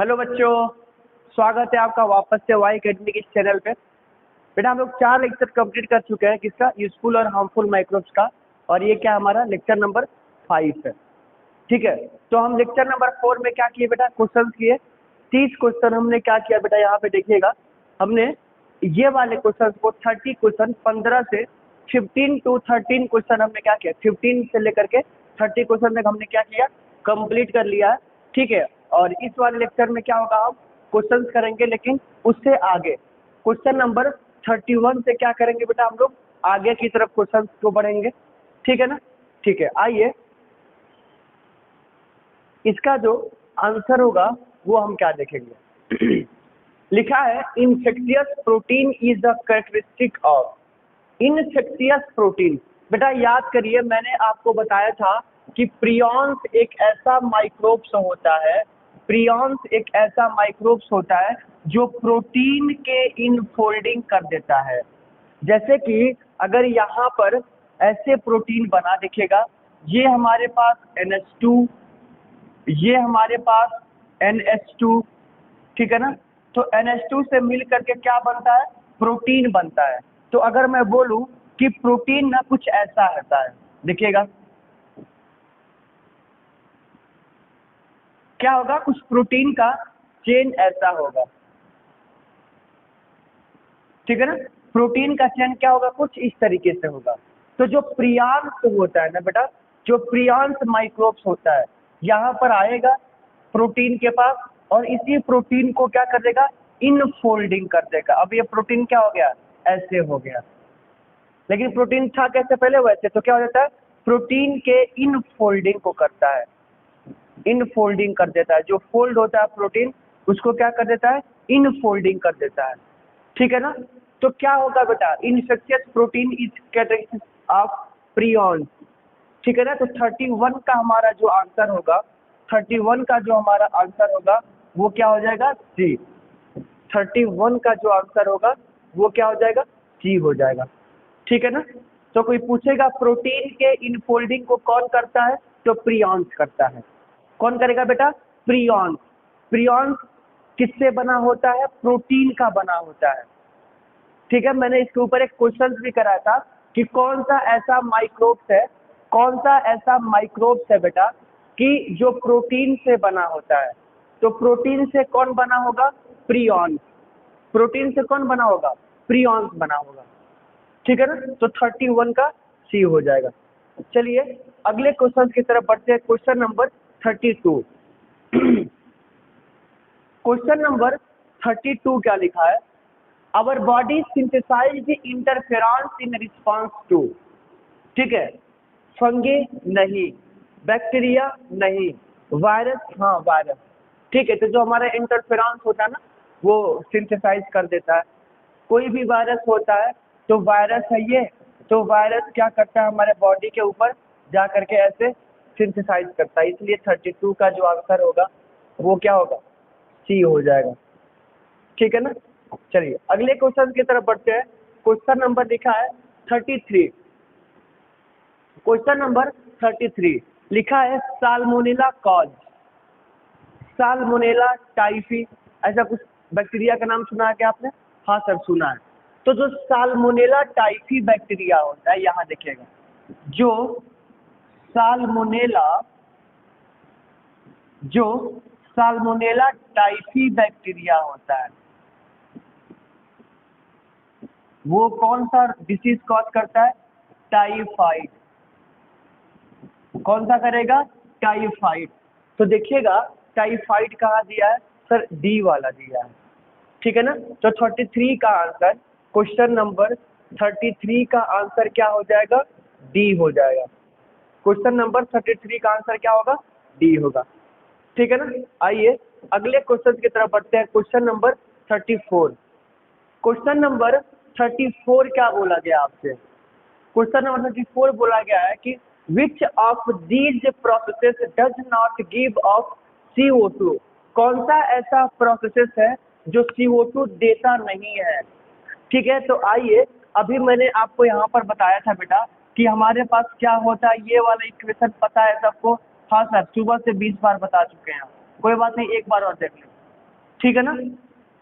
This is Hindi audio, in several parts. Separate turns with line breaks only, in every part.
हेलो बच्चों, स्वागत है आपका वापस से वाई अकेडमी के चैनल पे। बेटा हम लोग 4 लेक्चर कंप्लीट कर चुके हैं, किसका? यूजफुल और हार्मफुल माइक्रोब्स का। और ये क्या हमारा लेक्चर नंबर 5 है। ठीक है, तो हम लेक्चर नंबर 4 में क्या किए बेटा? क्वेश्चन किए 30 क्वेश्चन। हमने क्या किया बेटा, यहाँ पे देखिएगा, हमने ये वाले क्वेश्चन को 30 क्वेश्चन 15 से 15 to 13 क्वेश्चन हमने क्या किया, 15 से लेकर के 30 क्वेश्चन तक हमने क्या किया, कंप्लीट कर लिया है। ठीक है, और इस वाले लेक्चर में क्या होगा, हम क्वेश्चंस करेंगे, लेकिन उससे आगे क्वेश्चन नंबर 31 से क्या करेंगे बेटा, हम लोग आगे की तरफ क्वेश्चंस को बढ़ेंगे। ठीक है ना? ठीक है, आइए इसका जो आंसर होगा वो हम क्या देखेंगे। लिखा है infectious protein is the characteristic of infectious protein. बेटा याद करिए, मैंने आपको बताया था कि प्रियॉन्स एक ऐसा माइक्रोब्स होता है, प्रियॉन्स एक ऐसा माइक्रोब्स होता है जो प्रोटीन के इनफोल्डिंग कर देता है। जैसे कि अगर यहाँ पर ऐसे प्रोटीन बना, देखिएगा, ये हमारे पास NH2, ये हमारे पास NH2, ठीक है ना? तो NH2 से मिल करके क्या बनता है, प्रोटीन बनता है। तो अगर मैं बोलूं कि प्रोटीन ना कुछ ऐसा रहता है, देखिएगा क्या होगा, कुछ प्रोटीन का चेन ऐसा होगा। ठीक है ना? प्रोटीन का चेन क्या होगा, कुछ इस तरीके से होगा। तो जो प्रियांश होता है ना बेटा, जो प्रियांश माइक्रोब्स होता है, यहाँ पर आएगा प्रोटीन के पास, और इसी प्रोटीन को क्या कर देगा, इनफोल्डिंग कर देगा। अब ये प्रोटीन क्या हो गया, ऐसे हो गया। लेकिन प्रोटीन था कैसे पहले, वैसे। तो क्या हो जाता है, प्रोटीन के इनफोल्डिंग को करता है, इनफोल्डिंग कर देता है। जो फोल्ड होता है प्रोटीन, उसको क्या कर देता है, इनफोल्डिंग कर देता है। ठीक है ना? तो क्या होगा बेटा, infectious protein is characteristic of prions. ठीक है ना? तो 31 का हमारा जो आंसर होगा, 31 का जो हमारा आंसर होगा वो क्या हो जाएगा, सी। 31 का जो आंसर होगा वो क्या हो जाएगा, सी हो जाएगा। ठीक है ना? तो कोई पूछेगा प्रोटीन के इनफोल्डिंग को कौन करता है, तो प्रियॉन्स करता है। कौन करेगा बेटा, प्रियॉन्स। प्रियॉन्स किससे बना होता है, प्रोटीन का बना होता है। ठीक है, मैंने इसके ऊपर एक क्वेश्चन भी कराया था कि कौन सा ऐसा माइक्रोब्स है, कौन सा ऐसा माइक्रोब्स है बेटा कि जो प्रोटीन से बना होता है। तो प्रोटीन से कौन बना होगा, प्रियॉन्स। प्रोटीन से कौन बना होगा, प्रियॉन्स बना होगा। ठीक है ना? तो 31 का सी हो जाएगा। चलिए अगले क्वेश्चन की तरफ बढ़ते हैं। Question number 32। क्वेश्चन नंबर 32 क्या लिखा है, our body synthesize interferons in response to. ठीक है, फंगे नहीं, बैक्टीरिया नहीं, वायरस हाँ वायरस। ठीक है, तो जो हमारा इंटरफेरॉन्स होता है ना, वो सिंथेसाइज कर देता है। कोई भी वायरस होता है, तो वायरस है ये, तो वायरस क्या करता है, हमारे बॉडी के ऊपर जा करके ऐसे सिंथेसाइज करता है। इसलिए 32 का जो आंसर होगा वो क्या होगा, सी हो जाएगा। ठीक है ना? चलिए अगले क्वेश्चन की तरफ बढ़ते हैं। क्वेश्चन नंबर लिखा है 33। क्वेश्चन नंबर 33 लिखा है साल्मोनेला कॉज, साल्मोनेला टाइफी, ऐसा कुछ बैक्टीरिया का नाम सुना है क्या आपने? हाँ सर सुना है। तो जो साल्मोनेला टाइफी बैक्टीरिया होता है, यहाँ देखिएगा, जो साल्मोनेला जो साल्मोनेला टाइफी बैक्टीरिया होता है, वो कौन सा डिसीज कॉज करता है, टाइफाइड। कौन सा करेगा, टाइफाइड। तो देखिएगा टाइफाइड कहाँ दिया है सर, डी वाला दिया है। ठीक है ना? तो 33 का आंसर, क्वेश्चन नंबर 33 का आंसर क्या हो जाएगा, डी हो जाएगा। क्वेश्चन नंबर 33 का आंसर क्या होगा, डी होगा। ठीक है ना? आइए अगले क्वेश्चन की तरफ बढ़ते हैं। Question number 34। क्वेश्चन नंबर 34 क्या बोला गया आपसे, क्वेश्चन नंबर 34 बोला गया है कि which of these processes does not give of CO2। कौन सा ऐसा प्रोसेस है जो CO2 देता नहीं है। ठीक है, तो आइए, अभी मैंने आपको यहाँ पर बताया था बेटा कि हमारे पास क्या होता है, ये वाला इक्वेशन पता है सबको? हाँ सर, सुबह से 20 बार बता चुके हैं। कोई बात नहीं, एक बार और देख लें। ठीक है ना।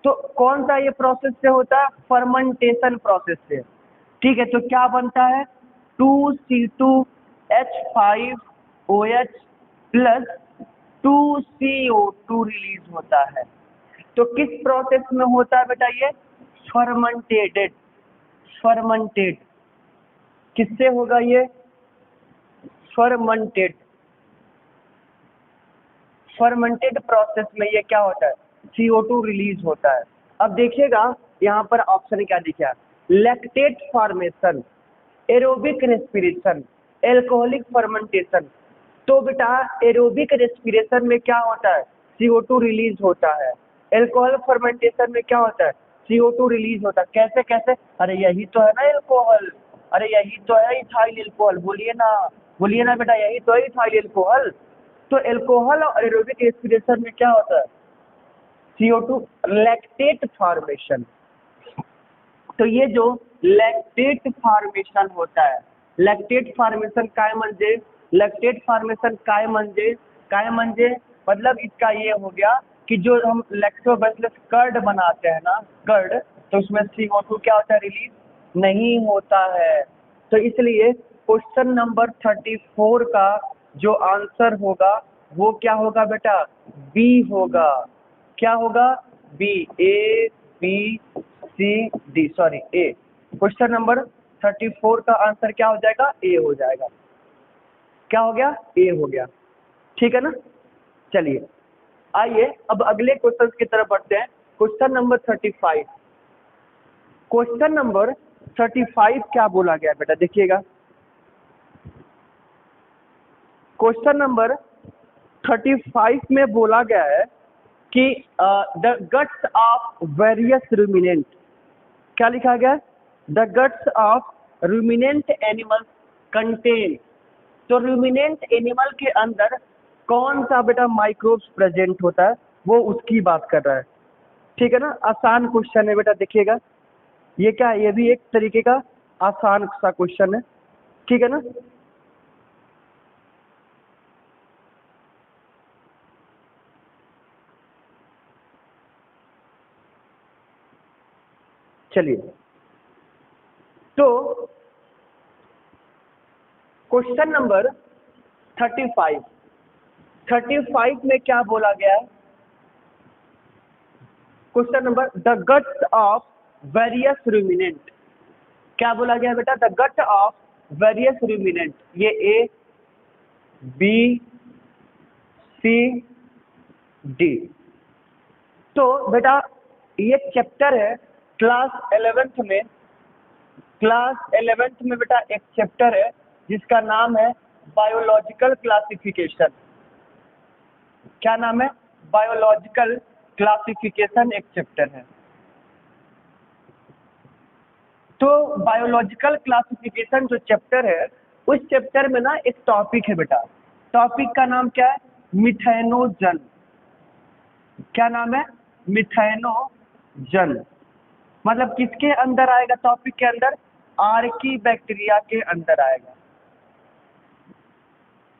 तो कौन सा ये प्रोसेस से होता है? फर्मेंटेशन प्रोसेस से। ठीक है, तो क्या बनता है? 2C2H5OH प्लस 2CO2 रिलीज होता है। तो किस प्रोसेस में होता है बेटा ये? फर्मेंटेड। फर्मेंटेड किससे होगा ये? फर्मेंटेड। फर्मेंटेड प्रोसेस में ये क्या होता है? CO2 रिलीज होता है। अब देखिएगा यहाँ पर ऑप्शन क्या दिखा है? Lactate formation, aerobic respiration, alcoholic fermentation. तो बेटा एरोबिक रेस्पिरेशन में क्या होता है? CO2 रिलीज होता है। एल्कोहल फर्मेंटेशन में क्या होता है? CO2 रिलीज होता है। कैसे कैसे? अरे यही तो है ना एल्कोहल, अरे यही तो है इथाइल एल्कोहल। बोलिए ना बेटा, यही तो है इथाइल एल्कोहल। तो एल्कोहल और एरोबिक रेस्पिरेशन में क्या होता है? CO2 lactate formation. तो ये जो लैक्टेट फॉर्मेशन होता है, लैक्टेट फॉर्मेशन काय म्हणजे मतलब इसका ये हो गया कि जो हम लैक्टोबैसिलस कर्ड बनाते हैं ना, कर्ड, तो उसमें CO2 क्या होता है? रिलीज नहीं होता है। तो इसलिए क्वेश्चन नंबर 34 का जो आंसर होगा वो क्या होगा बेटा? बी होगा। क्या होगा? B. A B C D, sorry A. Question number 34 का आंसर क्या हो जाएगा? ए हो जाएगा। क्या हो गया? ए हो गया। ठीक है ना। चलिए आइए अब अगले क्वेश्चन की तरफ बढ़ते हैं। Question number 35। क्वेश्चन नंबर 35 क्या बोला गया बेटा? देखिएगा, क्वेश्चन नंबर 35 में बोला गया है कि the guts of various ruminant, क्या लिखा गया? The guts of ruminant animals contain. तो रूमिनेंट एनिमल के अंदर कौन सा बेटा माइक्रोब्स प्रेजेंट होता है, वो उसकी बात कर रहा है। ठीक है ना। आसान क्वेश्चन है बेटा, देखिएगा ये क्या है? ये भी एक तरीके का आसान सा क्वेश्चन है। ठीक है ना। चलिए, तो क्वेश्चन नंबर 35 में क्या बोला गया है? Question number the guts of various ruminant, क्या बोला गया बेटा? The gut of various ruminant. ये ए बी सी डी। तो बेटा ये चैप्टर है क्लास 11th में बेटा एक चैप्टर है जिसका नाम है बायोलॉजिकल क्लासिफिकेशन। क्या नाम है? बायोलॉजिकल क्लासिफिकेशन एक चैप्टर है। तो बायोलॉजिकल क्लासिफिकेशन जो चैप्टर है, उस चैप्टर में ना एक टॉपिक है बेटा। टॉपिक का नाम क्या है? मिथेनोजन। क्या नाम है? मिथेनोजन। मतलब किसके अंदर आएगा? टॉपिक के अंदर आर्की बैक्टीरिया के अंदर आएगा।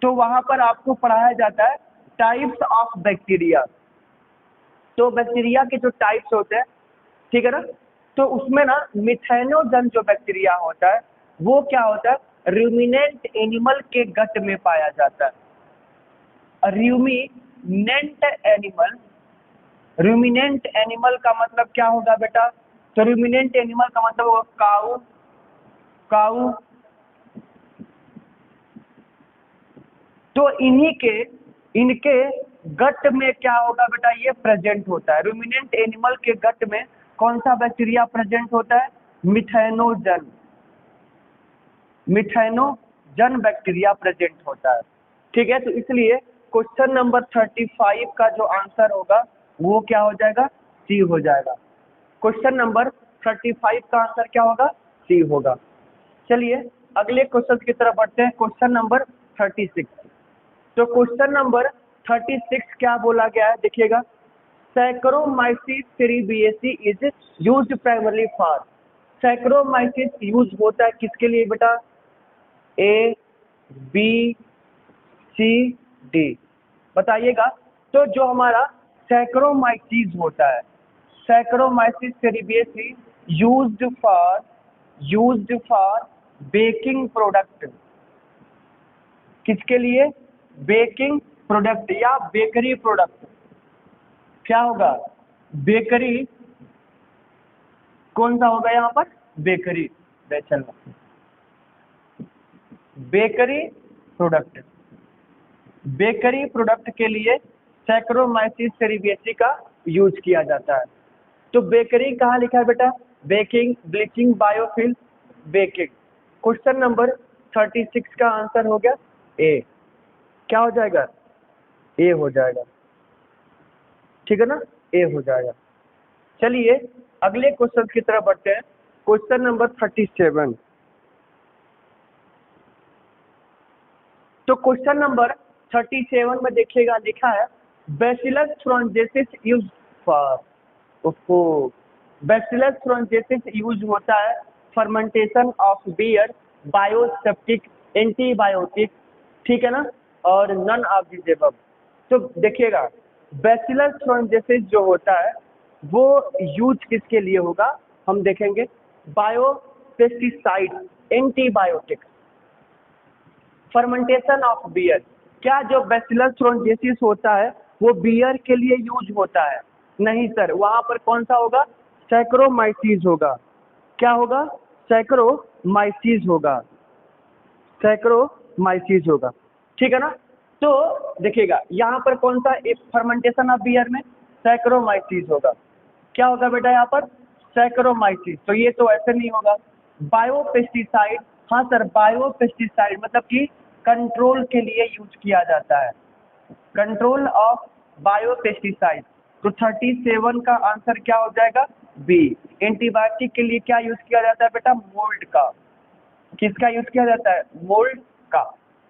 तो वहां पर आपको पढ़ाया जाता है टाइप्स ऑफ बैक्टीरिया। तो बैक्टीरिया के जो टाइप्स होते हैं, ठीक है ना, तो उसमें ना मिथेनोजन जो बैक्टीरिया होता है वो क्या होता है? रूमिनेंट एनिमल के गट में पाया जाता है। रूमिनेंट एनिमल, रूमिनेंट एनिमल का मतलब क्या होगा बेटा? तो रूमिनेंट एनिमल का मतलब होगा काऊ, काऊ। तो इनके गट में क्या होगा बेटा? ये प्रेजेंट होता है। रूमिनेंट एनिमल के गट में कौन सा बैक्टीरिया प्रेजेंट होता है? मिथेनोजन। मिथेनोजन बैक्टीरिया प्रेजेंट होता है। ठीक है, तो इसलिए क्वेश्चन नंबर 35 का जो आंसर होगा वो क्या हो जाएगा? सी हो जाएगा। क्वेश्चन नंबर 35 का आंसर क्या होगा? सी होगा। चलिए अगले क्वेश्चन की तरफ बढ़ते हैं। Question number 36। तो क्वेश्चन नंबर 36 क्या बोला गया है? देखिएगा, Saccharomyces cerebeaceae is used primarily for. Saccharomyces use होता है किसके लिए बेटा? ए बी सी डी, बताइएगा। तो जो हमारा सैक्रोमाइसीस होता है। Saccharomyces सेरेब्रेसी used for baking product. किसके लिए? बेकिंग प्रोडक्ट या बेकरी प्रोडक्ट। क्या होगा? बेकरी। कौन सा होगा यहाँ पर? बेकरी। चल बेकरी प्रोडक्ट। बेकरी प्रोडक्ट के लिए सैक्रोमाइसीस सेरेब्रेसी का यूज किया जाता है। तो बेकरी कहाँ लिखा है बेटा? Baking, bleaching, बायोफिल, baking. Question number 36 का आंसर हो गया ए। क्या हो जाएगा? ए हो जाएगा। ठीक है ना? ए हो जाएगा। चलिए अगले क्वेश्चन की तरफ बढ़ते हैं। Question number 37। तो क्वेश्चन नंबर 37 में देखिएगा, लिखा है बैसिलस थ्रोंजिसिस यूज फॉर। उसको बैसिलस थ्रोंजिसिस यूज होता है फर्मेंटेशन ऑफ बियर, बायोसेप्टिक, एंटीबायोटिक। ठीक है ना? और नन ऑफ दिस अबव। तो देखिएगा बैसिलस थ्रोंजिसिस जो होता है वो यूज किसके लिए होगा, हम देखेंगे। Biopesticide, antibiotic, fermentation of beer. क्या जो बैसिलस थ्रोंजिसिस होता है वो बियर के लिए यूज होता है? नहीं सर, वहां पर कौन सा होगा? सैक्रोमाइसीस होगा। क्या होगा? सैक्रोमाइसीस होगा। सैक्रोमाइसीस होगा। ठीक है ना? तो देखिएगा यहाँ पर कौन सा फर्मेंटेशन ऑफ बियर में सैक्रोमाइसीस होगा। क्या होगा बेटा यहाँ पर? सैक्रोमाइसीस। तो ये तो ऐसे नहीं होगा। बायोपेस्टिसाइड, हाँ सर, बायोपेस्टिसाइड मतलब कि कंट्रोल के लिए यूज किया जाता है, कंट्रोल ऑफ बायोपेस्टिसाइड। तो 37 का आंसर क्या हो जाएगा? बी। एंटीबायोटिक के लिए क्या यूज किया जाता है बेटा? मोल्ड का। किसका यूज किया जाता है? मोल्ड का।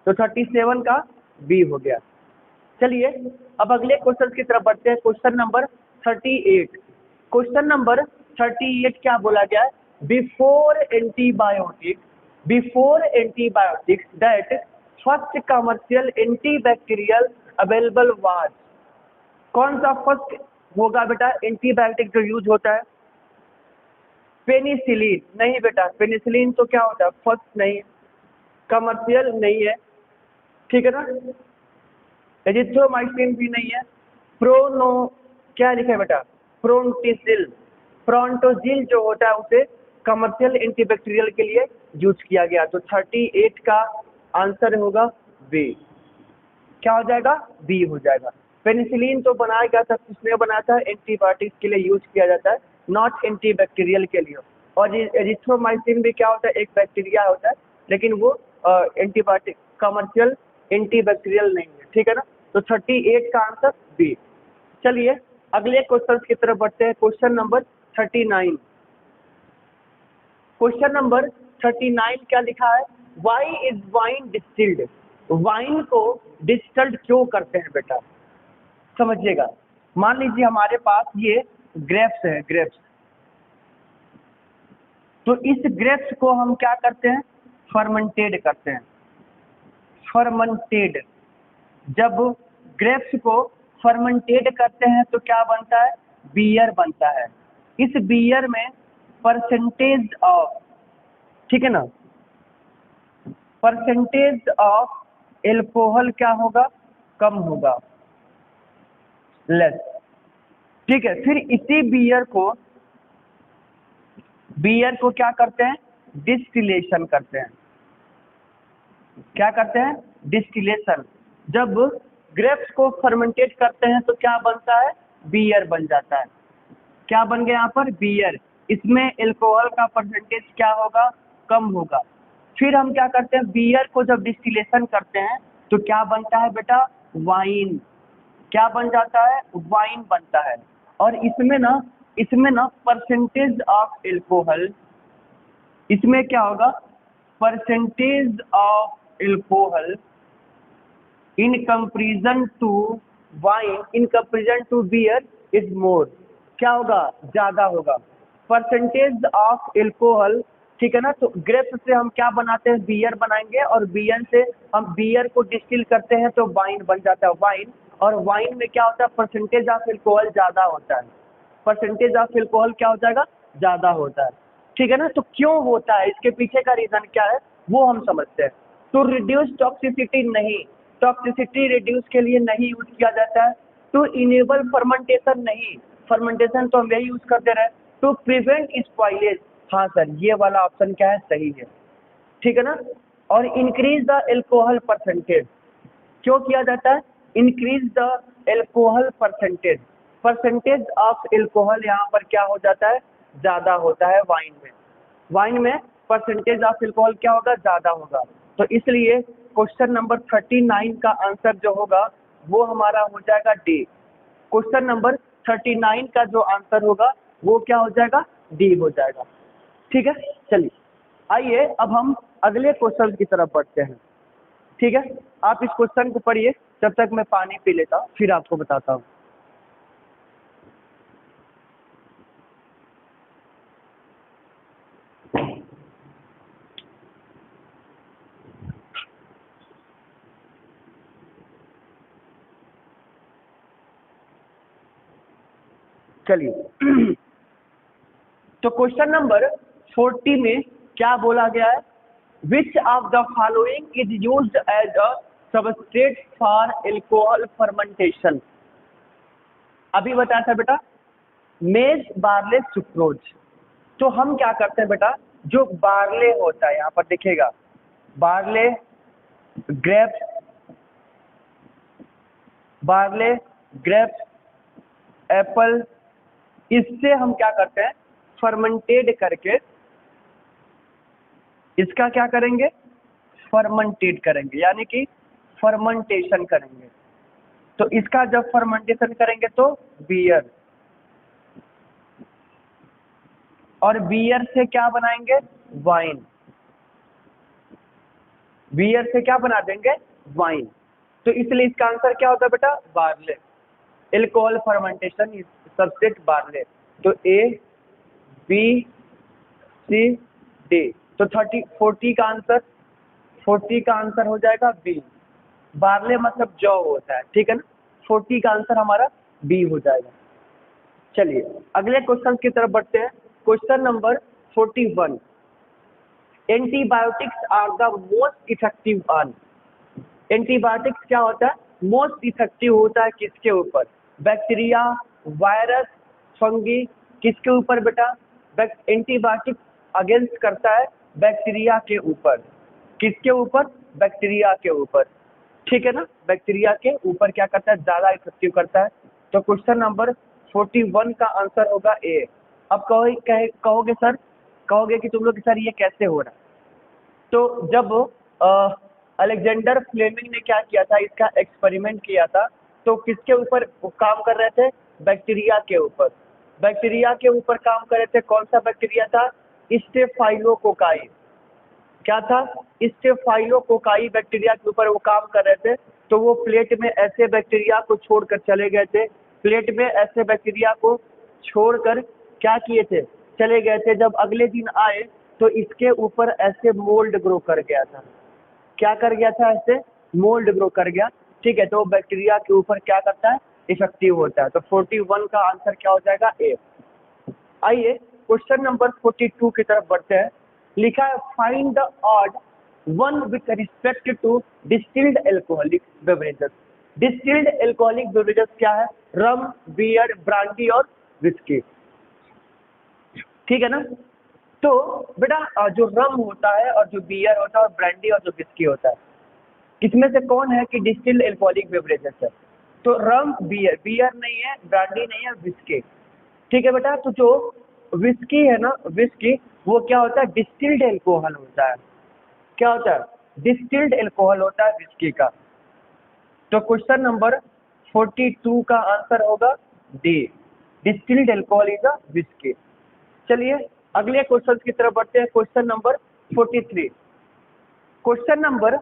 तो 37 का बी हो गया। चलिए अब अगले क्वेश्चन की तरफ बढ़ते हैं। Question number 38। क्वेश्चन नंबर 38 क्या बोला गया है? Before antibiotics that first commercial antibacterial available was. कौन सा फर्स्ट होगा बेटा एंटीबायोटिक जो यूज होता है? पेनिसिलिन। नहीं बेटा, पेनिसिलिन तो क्या होता है? फर्स्ट नहीं है, कमर्शियल नहीं है। ठीक है ना? एजिथ्रोमाइसिन भी नहीं है। प्रोनो क्या लिखा है बेटा? प्रोंटोजिल जो होता है उसे कमर्शियल एंटीबैक्टीरियल के लिए यूज किया गया। तो 38 का आंसर होगा बी। क्या हो जाएगा? बी हो जाएगा। पेनिसिलिन तो बनाया गया था, किसने बनाया था? एंटीबायोटिक्स के लिए यूज किया जाता है, नॉट एंटीबैक्टीरियल के लिए। और एजिथ्रोमाइसिन भी क्या होता है? एक बैक्टीरिया होता है, लेकिन वो एंटीबायोटिक कमर्शियल एंटीबैक्टीरियल नहीं है। ठीक है ना? तो 38 का आंसर बी। चलिए अगले क्वेश्चन की तरफ बढ़ते हैं। Question number 39। क्वेश्चन नंबर 39 क्या लिखा है? Why is wine distilled. Wine को डिस्टिल्ड क्यों करते हैं बेटा? समझिएगा। मान लीजिए हमारे पास ये ग्रेप्स है, ग्रेप्स। तो इस ग्रेप्स को हम क्या करते हैं? फर्मेंटेड करते हैं। फर्मेंटेड। जब ग्रेप्स को फर्मेंटेड करते हैं तो क्या बनता है? बियर बनता है। इस बियर में परसेंटेज ऑफ, ठीक है ना, परसेंटेज ऑफ एल्कोहल क्या होगा? कम होगा, लेस। ठीक है। फिर इसी बियर को क्या करते हैं? डिस्टिलेशन करते हैं। क्या करते हैं? डिस्टिलेशन। जब ग्रेप्स को फर्मेंटेट करते हैं तो क्या बनता है? बियर बन जाता है। क्या बन गया यहाँ पर? बियर। इसमें एल्कोहल का परसेंटेज क्या होगा? कम होगा। फिर हम क्या करते हैं? बियर को जब डिस्टिलेशन करते हैं तो क्या बनता है बेटा? वाइन। क्या बन जाता है? वाइन बनता है। और इसमें ना परसेंटेज ऑफ एल्कोहल, इसमें क्या होगा? Percentage of alcohol in comparison to wine, in comparison to beer is more. क्या होगा? ज्यादा होगा। परसेंटेज ऑफ एल्कोहल, ठीक है ना? तो ग्रेप्स से हम क्या बनाते हैं? बियर बनाएंगे, और बियर से हम बियर को डिस्टिल करते हैं तो वाइन बन जाता है, वाइन। और वाइन में क्या होता है, परसेंटेज ऑफ एल्कोहल ज़्यादा होता है, परसेंटेज ऑफ एल्कोहल क्या हो जाएगा, ज़्यादा होता है। ठीक है ना। तो क्यों होता है, इसके पीछे का रीज़न क्या है वो हम समझते हैं। तो रिड्यूस टॉक्सिसिटी नहीं, टॉक्सिसिटी रिड्यूस के लिए नहीं यूज किया जाता है। टू इनेबल फर्मेंटेशन नहीं, फर्मेंटेशन तो हम यही यूज करते रहे। टू प्रिवेंट स्पॉइलेज, हाँ सर ये वाला ऑप्शन क्या है, सही है। ठीक है ना। और इंक्रीज द एल्कोहल परसेंटेज, क्यों किया जाता है, increase the alcohol percentage, percentage of alcohol यहाँ पर क्या हो जाता है, ज़्यादा होता है वाइन में, वाइन में परसेंटेज ऑफ एल्कोहल क्या होगा, ज़्यादा होगा। तो इसलिए क्वेश्चन नंबर 39 का आंसर जो होगा वो हमारा हो जाएगा डी। क्वेश्चन नंबर 39 का जो आंसर होगा वो क्या हो जाएगा, डी हो जाएगा। ठीक है। चलिए आइए अब हम अगले क्वेश्चन की तरफ बढ़ते हैं। ठीक है, आप इस क्वेश्चन को पढ़िए, जब तक मैं पानी पी लेता हूँ फिर आपको बताता हूँ। चलिए तो क्वेश्चन नंबर 40 में क्या बोला गया है, which of the following is used as a substrate for alcohol fermentation. अभी बताया था बेटा मेज बार्ले सुक्रोज। तो हम क्या करते हैं बेटा, जो बार्ले होता है यहाँ पर दिखेगा, barley grapes, barley grapes Apple, इससे हम क्या करते हैं, फर्मेंटेड करके इसका क्या करेंगे, फर्मेंटेड करेंगे, यानी कि फर्मेंटेशन करेंगे। तो इसका जब फर्मेंटेशन करेंगे तो बियर, और बियर से क्या बनाएंगे, वाइन, बियर से क्या बना देंगे, वाइन। तो इसलिए इसका आंसर क्या होता है बेटा, barley, alcohol fermentation is subset barley. तो ए बी सी डी, तो 40 का आंसर, 40 का आंसर हो जाएगा बी, बार्ले मतलब जौ होता है। ठीक है ना, 40 का आंसर हमारा बी हो जाएगा। चलिए अगले क्वेश्चन की तरफ बढ़ते हैं। Question number 41, antibiotics are the most effective on, antibiotics क्या होता है, मोस्ट इफेक्टिव होता है किसके ऊपर, बैक्टीरिया, वायरस, फंगी, किसके ऊपर बेटा, एंटीबायोटिक अगेंस्ट करता है बैक्टीरिया के ऊपर, किसके ऊपर, बैक्टीरिया के ऊपर। ठीक है ना, बैक्टीरिया के ऊपर क्या करता है, ज़्यादा इफेक्टिव करता है। तो क्वेश्चन नंबर 41 का आंसर होगा ए। अब कहोगे सर, कहोगे कि तुम लोग सर ये कैसे हो रहा है। तो जब अलेक्जेंडर फ्लेमिंग ने क्या किया था, इसका एक्सपेरिमेंट किया था, तो किसके ऊपर काम कर रहे थे, बैक्टीरिया के ऊपर, बैक्टीरिया के ऊपर काम कर रहे थे। कौन सा बैक्टीरिया था, स्टेफाइलोकोकाई, क्या था, स्टेफाइलोकोकाई बैक्टीरिया के ऊपर वो काम कर रहे थे। तो वो प्लेट में ऐसे बैक्टीरिया को छोड़कर चले गए थे, प्लेट में ऐसे बैक्टीरिया को छोड़कर क्या किए थे, चले गए थे। जब अगले दिन आए तो इसके ऊपर ऐसे मोल्ड ग्रो कर गया था, क्या कर गया था, ऐसे मोल्ड ग्रो कर गया। ठीक है, तो बैक्टीरिया के ऊपर क्या करता है, इफेक्टिव होता है। तो 41 का आंसर क्या हो जाएगा, ए। आइए क्वेश्चन नंबर 42 की तरफ बढ़ते हैं। लिखा है find the odd one with respect to distilled alcoholic beverages. Distilled alcoholic beverages क्या है, रम, बियर, ब्रांडी और विस्की। ठीक है ना। तो बेटा जो रम होता है और जो बियर होता है और ब्रांडी और जो विस्की होता है, इसमें से कौन है कि डिस्टिल्ड एल्कोहलिक बेवरेजेस है, तो रम, बियर, बियर नहीं है, ब्रांडी नहीं है, विस्की। ठीक है बेटा, तो जो विस्की है ना, विस्की वो क्या होता है, डिस्टिल्ड एल्कोहल होता है। क्या होता है, डिस्टिल्ड एल्कोहल होता है विस्की का। तो क्वेश्चन नंबर 42 का आंसर होगा D, distilled alcohol is a whisky. चलिए अगले क्वेश्चन की तरफ बढ़ते हैं। क्वेश्चन नंबर 43, क्वेश्चन नंबर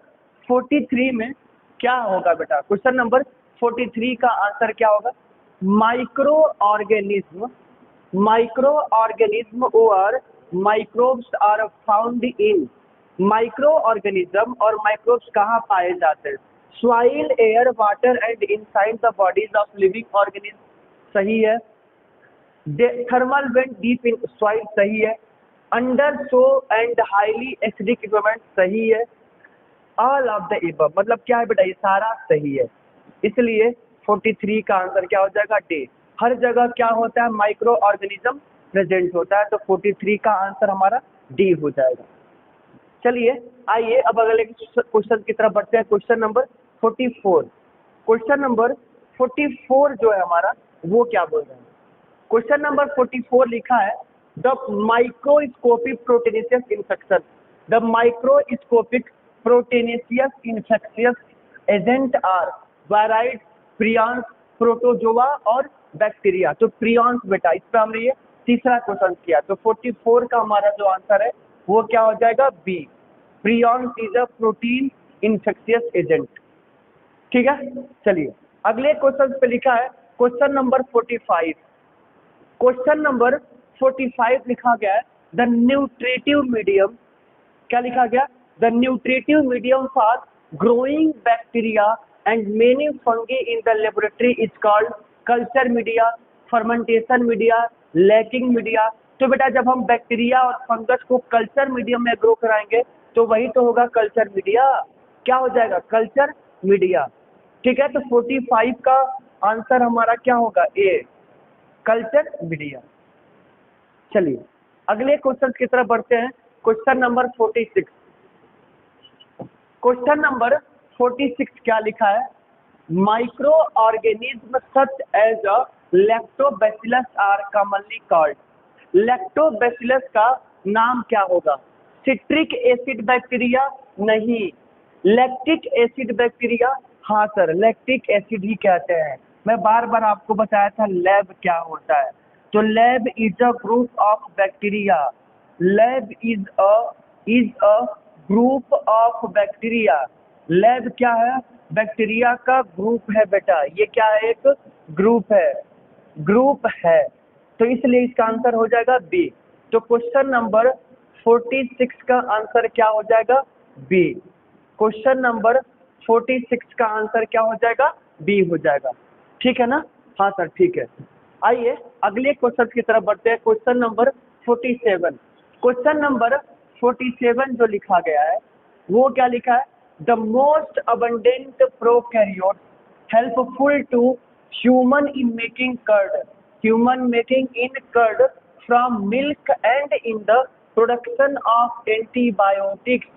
43 में क्या होगा बेटा, क्वेश्चन नंबर 43 का आंसर क्या होगा, माइक्रो ऑर्गेनिज्म, माइक्रो ऑर्गेनिज्म और microbes are found in, micro organism और माइक्रोब्स कहाँ पाए जाते हैं, soil, air, water and inside the bodies of living organism, सही है। Thermal vent deep in soil, सही है। Under snow and highly acidic environment, सही है। ऑल ऑफ द एबव, मतलब क्या है बेटा, ये सारा सही है। इसलिए 43 का आंसर क्या हो जाएगा, डी। हर जगह क्या होता है, माइक्रो ऑर्गेनिज्म प्रेजेंट होता है, तो 43 का आंसर हमारा डी हो जाएगा। चलिए आइए अब अगले क्वेश्चन की तरफ बढ़ते हैं। Question number 44। क्वेश्चन नंबर 44 जो है हमारा, वो क्या बोल रहे हैं। क्वेश्चन नंबर 44 लिखा है, the microscopic proteinaceous infection, the microscopic proteinaceous infectious agent are viroid, prions, protozoa और बैक्टीरिया। तो प्रियॉन्स बेटा, इस पर हमने ये तीसरा क्वेश्चन किया, तो 44 का हमारा जो आंसर है वो क्या हो जाएगा, B. Prions is a protein infectious agent. ठीक है, चलिए अगले क्वेश्चन पे लिखा है क्वेश्चन नंबर 45। क्वेश्चन नंबर 45 लिखा गया है, द न्यूट्रिटिव मीडियम, क्या लिखा गया, the nutritive medium for growing bacteria and many fungi in the laboratory is called culture media, fermentation media, lacking media. तो बेटा जब हम बैक्टीरिया और फंगस को कल्चर मीडियम में ग्रो कराएंगे तो वही तो होगा कल्चर मीडिया। क्या हो जाएगा, कल्चर मीडिया। ठीक है, तो 45 का आंसर हमारा क्या होगा, ए, कल्चर मीडिया। चलिए अगले क्वेश्चन की तरफ बढ़ते हैं। Question number 46। क्वेश्चन नंबर 46 क्या लिखा है, micro organism such as a lactobacillus are commonly called. Lactobacillus का नाम क्या होगा, सिट्रिक एसिड बैक्टीरिया, नहीं। लैक्टिक एसिड बैक्टीरिया, हाँ सर, लैक्टिक एसिड ही कहते हैं। मैं बार बार आपको बताया था लैब क्या होता है, तो lab is a group of bacteria. Lab is a group of bacteria. Lab क्या है, बैक्टीरिया का ग्रुप है बेटा, ये क्या है, एक ग्रुप है, ग्रुप है। तो इसलिए इसका आंसर हो जाएगा बी। तो क्वेश्चन नंबर 46 का आंसर क्या हो जाएगा, बी। क्वेश्चन नंबर 46 का आंसर क्या हो जाएगा, बी हो जाएगा। ठीक है ना, हाँ सर ठीक है। आइए अगले क्वेश्चन की तरफ बढ़ते हैं। Question number 47। क्वेश्चन नंबर 47 जो लिखा गया है वो क्या लिखा है, the most abundant prokaryote helpful to human in making curd, human making in curd from milk and in the production of antibiotics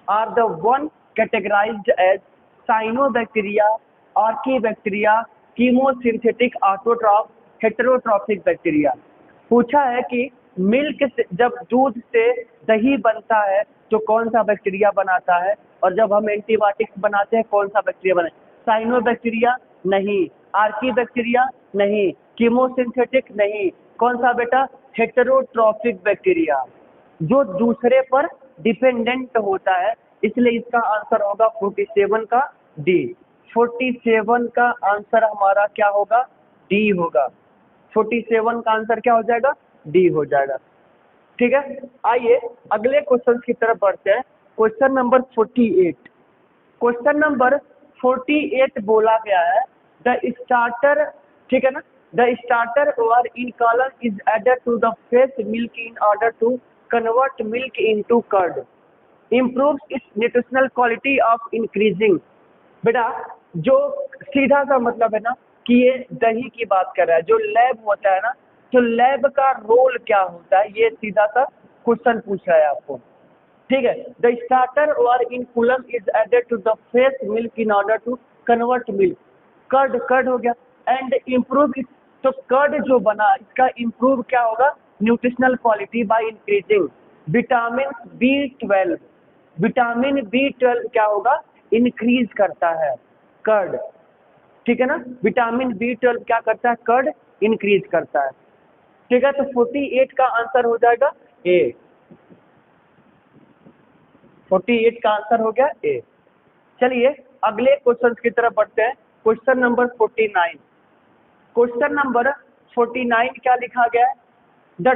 are the one categorized as cyanobacteria, archaebacteria, chemosynthetic autotroph, heterotrophic bacteria. पूछा है कि मिल्क से, जब दूध से दही बनता है तो कौन सा बैक्टीरिया बनाता है, और जब हम एंटीबायोटिक्स बनाते हैं कौन सा बैक्टीरिया बनाए, साइनोबैक्टीरिया नहीं, आर्कीबैक्टीरिया नहीं, कीमोसिंथेटिक नहीं, कौन सा बेटा, हेटेरोट्रॉफिक बैक्टीरिया, जो दूसरे पर डिपेंडेंट होता है। इसलिए इसका आंसर होगा 47 का डी। 47 का आंसर हमारा क्या होगा, डी होगा। 47 का आंसर क्या हो जाएगा, डी हो जाएगा। ठीक है, आइए अगले क्वेश्चन की तरफ बढ़ते हैं। Question number 48। क्वेश्चन नंबर 48 बोला गया है, द स्टार्टर, ठीक है ना, द स्टार्टर और inoculum is added to the fresh milk in order to convert milk into curd, improves its nutritional quality of increasing। बेटा जो सीधा सा मतलब है ना कि ये दही की बात कर रहा है, जो लैब होता है ना, तो लैब का रोल क्या होता है, ये सीधा सा क्वेश्चन पूछ रहा है आपको। ठीक है, द स्टार्टर और inoculum is added to the fresh milk in order to convert milk, curd, curd हो गया, एंड इम्प्रूव इट। तो कर्ड जो बना इसका इम्प्रूव क्या होगा, nutritional quality by increasing vitamin B12। Vitamin B12 क्या होगा, इंक्रीज करता है कर्ड। ठीक है ना, विटामिन B12 क्या करता है, कर्ड इंक्रीज करता है। ठीक है, तो 48 का आंसर हो जाएगा ए। 48 का आंसर हो गया ए। चलिए अगले क्वेश्चन की तरफ बढ़ते हैं। Question number 49। क्वेश्चन नंबर 49 क्या लिखा गया है, द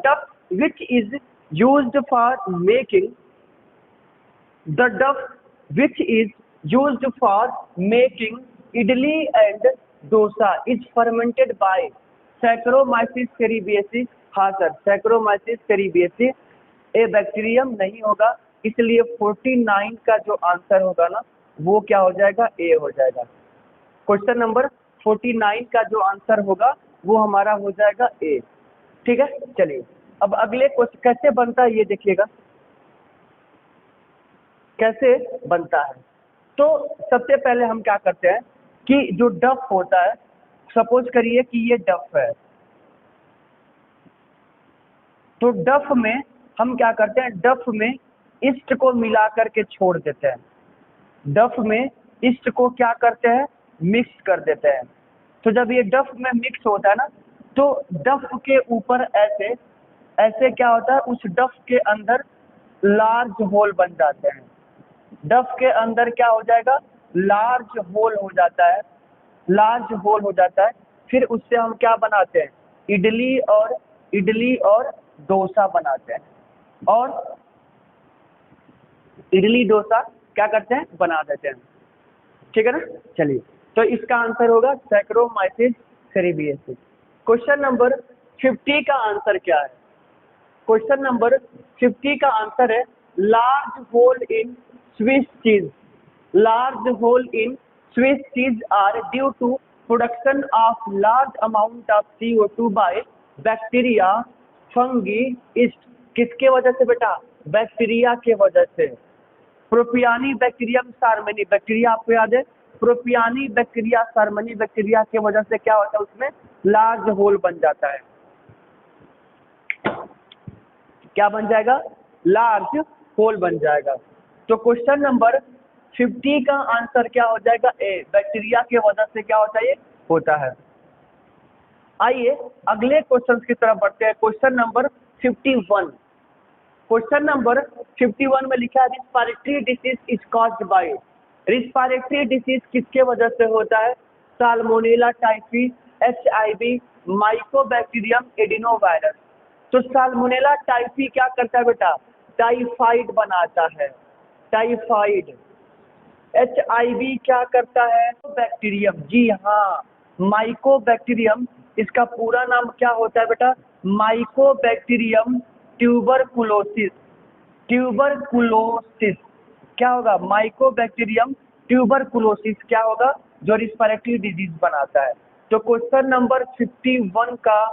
डफ which is used for making, the duff which is used for making idli and dosa is fermented by Saccharomyces cerevisiae। हाँ सर, Saccharomyces cerevisiae ए बैक्टीरियम नहीं होगा, इसलिए 49 का जो आंसर होगा ना वो क्या हो जाएगा, ए हो जाएगा। क्वेश्चन नंबर 49 का जो आंसर होगा वो हमारा हो जाएगा ए। ठीक है, चलिए अब अगले क्वेश्चन कैसे बनता है ये देखिएगा, कैसे बनता है। तो सबसे पहले हम क्या करते हैं कि जो डफ होता है, सपोज करिए कि ये डफ है, तो डफ में हम क्या करते हैं, डफ में ईस्ट को मिला करके छोड़ देते हैं, डफ में ईस्ट को क्या करते हैं, मिक्स कर देते हैं। तो जब ये डफ में मिक्स होता है ना, तो डफ के ऊपर ऐसे ऐसे क्या होता है, उस डफ के अंदर लार्ज होल बन जाते हैं, डफ के अंदर क्या हो जाएगा, लार्ज होल हो जाता है, लार्ज होल हो जाता है। फिर उससे हम क्या बनाते हैं, इडली और डोसा बनाते हैं, और इडली डोसा क्या करते हैं, बना देते हैं। ठीक है ना, चलिए तो इसका आंसर होगा सैक्रोमाइसिस सेरेबियसिस। क्वेश्चन नंबर 50 का आंसर क्या है, क्वेश्चन नंबर 50 का आंसर है large hole in Swiss cheese. Large hole in Swiss cheese are due to production of large amount of CO2 by bacteria, fungi, yeast. किसके वजह से बेटा, बैक्टीरिया के वजह से। प्रोपियानी बैक्टीरियम सार्मनी बैक्टीरिया आपको याद है, प्रोपियानी बैक्टीरिया सार्मनी बैक्टीरिया के वजह से क्या होता है, उसमें लार्ज होल बन जाता है। क्या बन जाएगा, लार्ज होल बन जाएगा। तो क्वेश्चन नंबर 50 का आंसर क्या हो जाएगा, ए, बैक्टीरिया के वजह से क्या होता है, ये होता है। आइए अगले क्वेश्चन की तरफ बढ़ते हैं। क्वेश्चन नंबर 51, क्वेश्चन नंबर 51 में लिखा है respiratory disease is caused by. Respiratory disease किसके वजह से होता है, salmonella typhi, HIV, Mycobacterium, adenovirus. तो साल्मोनेला टाइफी क्या करता है बेटा, टाइफाइड बनाता है, टाइफाइड। HIV क्या करता है, बैक्टीरियम, जी हाँ, माइकोबैक्टीरियम, इसका पूरा नाम क्या होता है बेटा, माइकोबैक्टीरियम ट्यूबरकुलोसिस। ट्यूबरकुलोसिस क्या होगा, माइकोबैक्टीरियम ट्यूबरकुलोसिस क्या होगा, जो रिस्पायरेटरी डिजीज बनाता है। तो क्वेश्चन नंबर 51 का,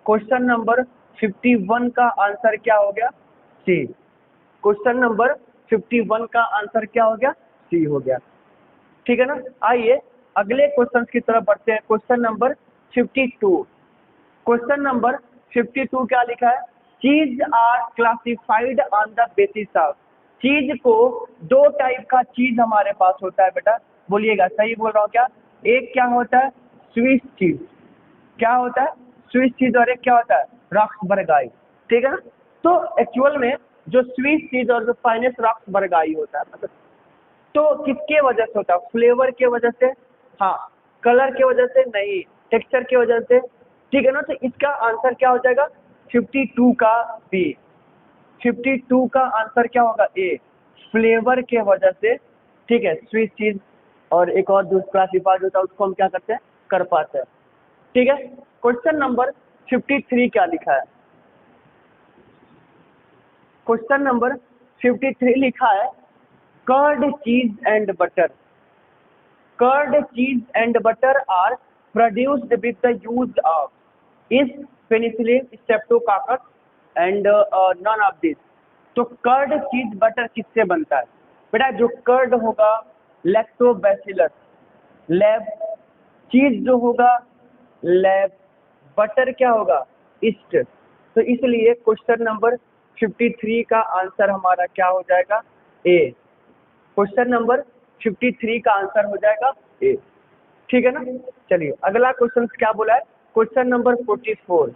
क्वेश्चन नंबर 51 का आंसर क्या हो गया, सी। क्वेश्चन नंबर 51 का आंसर क्या हो गया, सी हो गया। ठीक है ना, आइए अगले क्वेश्चन की तरफ बढ़ते हैं। क्वेश्चन नंबर 52, क्वेश्चन नंबर 52 क्या लिखा है, cheese are classified on the basis of. Cheese को, दो टाइप का चीज हमारे पास होता है बेटा, बोलिएगा सही बोल रहा हूँ क्या, एक क्या होता है स्विस चीज, क्या होता है स्विस चीज, और एक क्या होता है रॉक्सबर्गाई। ठीक है ना, तो एक्चुअल में जो स्विस चीज और जो फाइनेस रॉक्सबर्गाई होता है, मतलब तो किसके वजह से होता है, फ्लेवर के वजह से, हाँ, कलर के वजह से नहीं, टेक्सचर की वजह से। ठीक है ना, तो इसका आंसर क्या हो जाएगा 52 का बी। 52 का आंसर क्या होगा, ए, फ्लेवर के वजह से। ठीक है, स्वीट चीज और एक और जो क्लासिफाइड होता है उसको हम क्या करते हैं, कर पाते हैं। ठीक है, क्वेश्चन नंबर 53 क्या लिखा है, क्वेश्चन नंबर 53 लिखा है curd cheese and butter. Curd cheese and butter are produced with the use of इस penicillin, streptococcus and none of this. तो कर्ड चीज बटर किससे बनता है बेटा, जो कर्ड होगा लैक्टोबैसिलस, लैब, चीज जो होगा लैब, बटर क्या होगा ईस्ट। तो इसलिए क्वेश्चन नंबर 53 का आंसर हमारा क्या हो जाएगा, ए। क्वेश्चन नंबर 53 का आंसर हो जाएगा ए। ठीक है ना, चलिए अगला क्वेश्चन क्या बोला है, क्वेश्चन नंबर 44।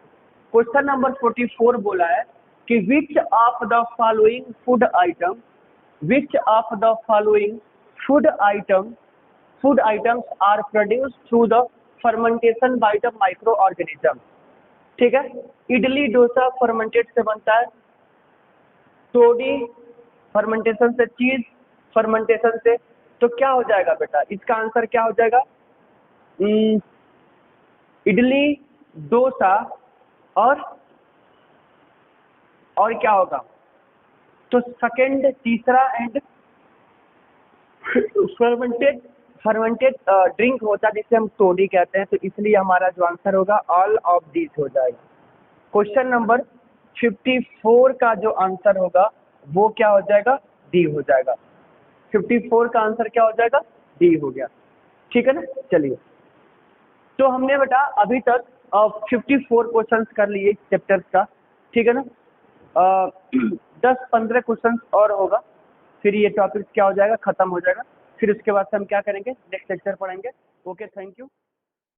क्वेश्चन नंबर 44 बोला है कि which of the following food item, which of the following food items are produced through the fermentation by the microorganism. ठीक है, इडली डोसा फर्मेंटेड से बनता है, तोड़ी फर्मेंटेशन से, चीज फर्मेंटेशन से, तो क्या हो जाएगा बेटा, इसका आंसर क्या हो जाएगा? इडली, डोसा और क्या होगा? तो सेकंड, तीसरा एंड फर्मेंटेड फर्मेंटेड ड्रिंक होता है जिसे हम टोडी कहते हैं, तो इसलिए हमारा जो आंसर होगा ऑल ऑफ दिस हो जाएगा। क्वेश्चन नंबर 54 का जो आंसर होगा वो क्या हो जाएगा? डी हो जाएगा। 54 का आंसर क्या हो जाएगा? डी हो गया। ठीक है ना? चलिए, तो हमने बेटा अभी तक 54 क्वेश्चंस कर लिए चैप्टर्स का। ठीक है ना? 10-15 क्वेश्चंस और होगा, फिर ये टॉपिक क्या हो जाएगा? खत्म हो जाएगा। फिर उसके बाद से हम क्या करेंगे? नेक्स्ट लेक्चर पढ़ेंगे। Okay, thank you.